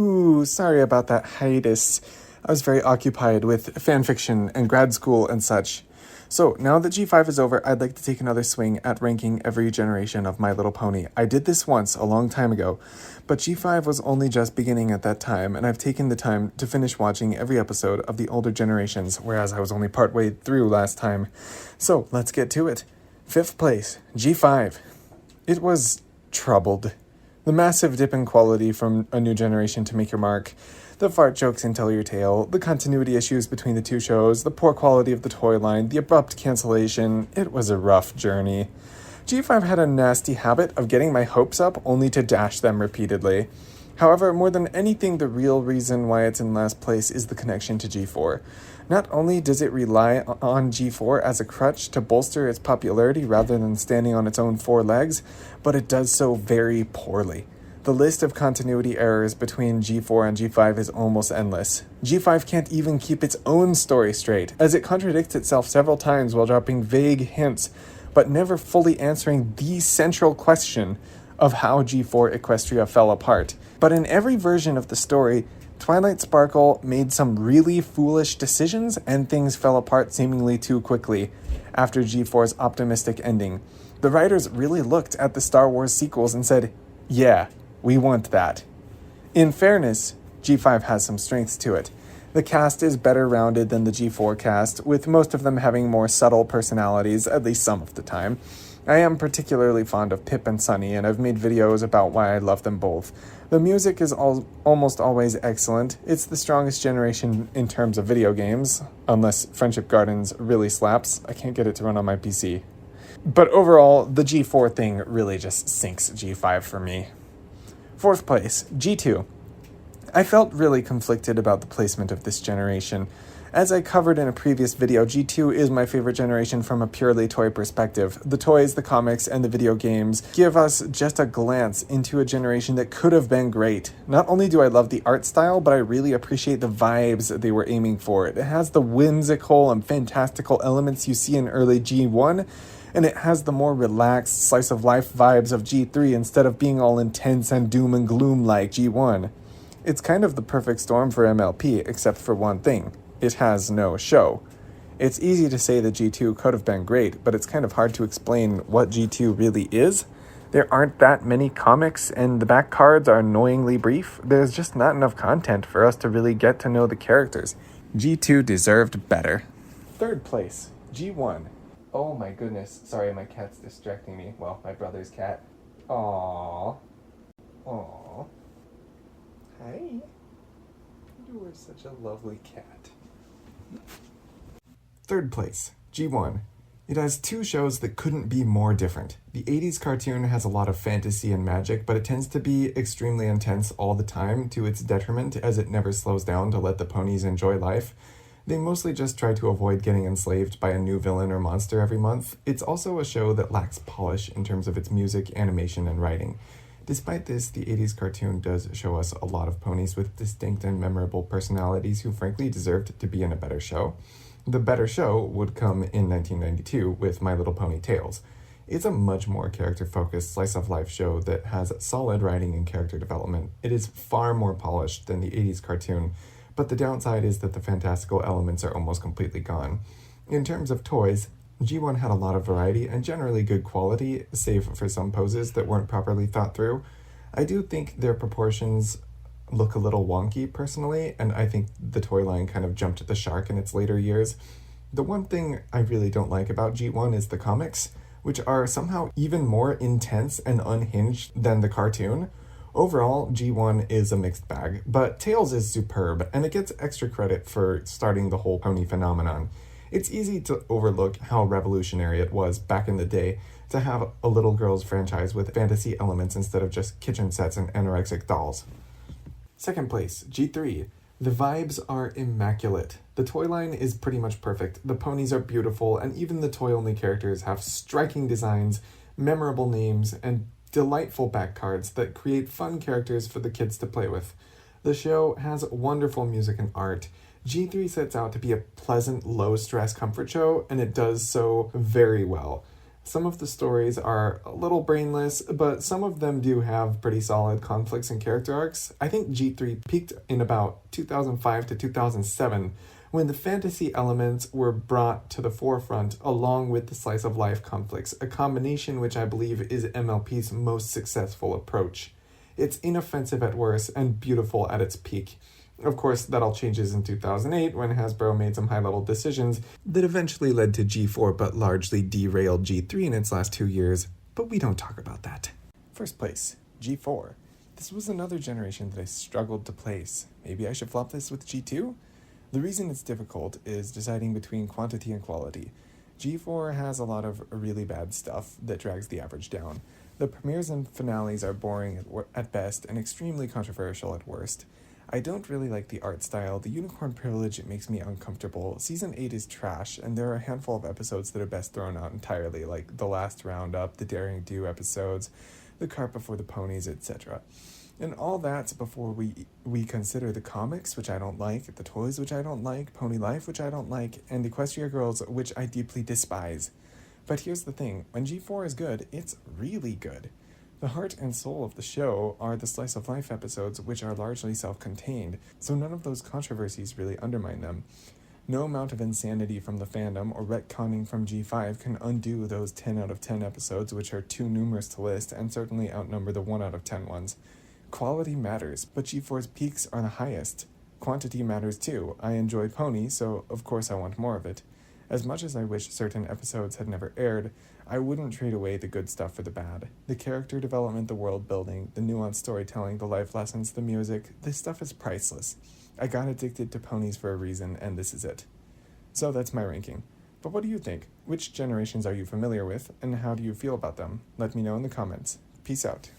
Ooh, sorry about that hiatus. I was very occupied with fanfiction and grad school and such. So, now that G5 is over, I'd like to take another swing at ranking every generation of My Little Pony. I did this once, a long time ago, but G5 was only just beginning at that time, and I've taken the time to finish watching every episode of the older generations, whereas I was only partway through last time. So, let's get to it. 5th place, G5. It was troubled. The massive dip in quality from A New Generation to Make Your Mark, the fart jokes in Tell Your Tale, the continuity issues between the two shows, the poor quality of the toy line, the abrupt cancellation. It was a rough journey. G5 had a nasty habit of getting my hopes up only to dash them repeatedly. However, more than anything, the real reason why it's in last place is the connection to G4. Not only does it rely on G4 as a crutch to bolster its popularity rather than standing on its own 4 legs, but it does so very poorly. The list of continuity errors between G4 and G5 is almost endless. G5 can't even keep its own story straight, as it contradicts itself several times while dropping vague hints, but never fully answering the central question of how G4 Equestria fell apart. But in every version of the story, Twilight Sparkle made some really foolish decisions and things fell apart seemingly too quickly after G4's optimistic ending. The writers really looked at the Star Wars sequels and said, yeah, we want that. In fairness, G5 has some strengths to it. The cast is better rounded than the G4 cast, with most of them having more subtle personalities, at least some of the time. I am particularly fond of Pip and Sunny, and I've made videos about why I love them both. The music is almost always excellent. It's the strongest generation in terms of video games, unless Friendship Gardens really slaps. I can't get it to run on my PC. But overall, the G4 thing really just sinks G5 for me. 4th place, G2. I felt really conflicted about the placement of this generation. As I covered in a previous video, G2 is my favorite generation from a purely toy perspective. The toys, the comics, and the video games give us just a glance into a generation that could have been great. Not only do I love the art style, but I really appreciate the vibes they were aiming for. It has the whimsical and fantastical elements you see in early G1, and it has the more relaxed slice-of-life vibes of G3 instead of being all intense and doom and gloom like G1. It's kind of the perfect storm for MLP, except for one thing. It has no show. It's easy to say that G2 could have been great, but it's kind of hard to explain what G2 really is. There aren't that many comics, and the back cards are annoyingly brief. There's just not enough content for us to really get to know the characters. G2 deserved better. 3rd place, G1. Oh my goodness, sorry, my cat's distracting me. Well, my brother's cat. Aww. Aww. Hi. You are such a lovely cat. 3rd place, G1. It has 2 shows that couldn't be more different. The 80s cartoon has a lot of fantasy and magic, but it tends to be extremely intense all the time to its detriment, as it never slows down to let the ponies enjoy life. They mostly just try to avoid getting enslaved by a new villain or monster every month. It's also a show that lacks polish in terms of its music, animation, and writing. Despite this, the 80s cartoon does show us a lot of ponies with distinct and memorable personalities who frankly deserved to be in a better show. The better show would come in 1992 with My Little Pony Tales. It's a much more character-focused slice-of-life show that has solid writing and character development. It is far more polished than the 80s cartoon, but the downside is that the fantastical elements are almost completely gone. In terms of toys, G1 had a lot of variety and generally good quality, save for some poses that weren't properly thought through. I do think their proportions look a little wonky, personally, and I think the toy line kind of jumped the shark in its later years. The one thing I really don't like about G1 is the comics, which are somehow even more intense and unhinged than the cartoon. Overall, G1 is a mixed bag, but Tails is superb, and it gets extra credit for starting the whole pony phenomenon. It's easy to overlook how revolutionary it was back in the day to have a little girl's franchise with fantasy elements instead of just kitchen sets and anorexic dolls. 2nd place, G3. The vibes are immaculate. The toy line is pretty much perfect. The ponies are beautiful, and even the toy-only characters have striking designs, memorable names, and delightful back cards that create fun characters for the kids to play with. The show has wonderful music and art. G3 sets out to be a pleasant, low-stress comfort show, and it does so very well. Some of the stories are a little brainless, but some of them do have pretty solid conflicts and character arcs. I think G3 peaked in about 2005 to 2007, when the fantasy elements were brought to the forefront along with the slice of life conflicts, a combination which I believe is MLP's most successful approach. It's inoffensive at worst and beautiful at its peak. Of course, that all changes in 2008 when Hasbro made some high-level decisions that eventually led to G4 but largely derailed G3 in its last 2 years, but we don't talk about that. First place, G4. This was another generation that I struggled to place. Maybe I should flop this with G2? The reason it's difficult is deciding between quantity and quality. G4 has a lot of really bad stuff that drags the average down. The premieres and finales are boring at best and extremely controversial at worst. I don't really like the art style. The unicorn privilege, it makes me uncomfortable. Season 8 is trash, and there are a handful of episodes that are best thrown out entirely, like The Last Roundup, the Daring Do episodes, The Cart Before the Ponies, etc. And all that's before we consider the comics, which I don't like, the toys, which I don't like, Pony Life, which I don't like, and Equestria Girls, which I deeply despise. But here's the thing, when G4 is good, it's really good. The heart and soul of the show are the slice of life episodes, which are largely self-contained, so none of those controversies really undermine them. No amount of insanity from the fandom or retconning from G5 can undo those 10 out of 10 episodes, which are too numerous to list and certainly outnumber the 1 out of 10 ones. Quality matters, but G4's peaks are the highest. Quantity matters too. I enjoy Pony, so of course I want more of it. As much as I wish certain episodes had never aired, I wouldn't trade away the good stuff for the bad. The character development, the world building, the nuanced storytelling, the life lessons, the music, this stuff is priceless. I got addicted to ponies for a reason, and this is it. So that's my ranking. But what do you think? Which generations are you familiar with, and how do you feel about them? Let me know in the comments. Peace out.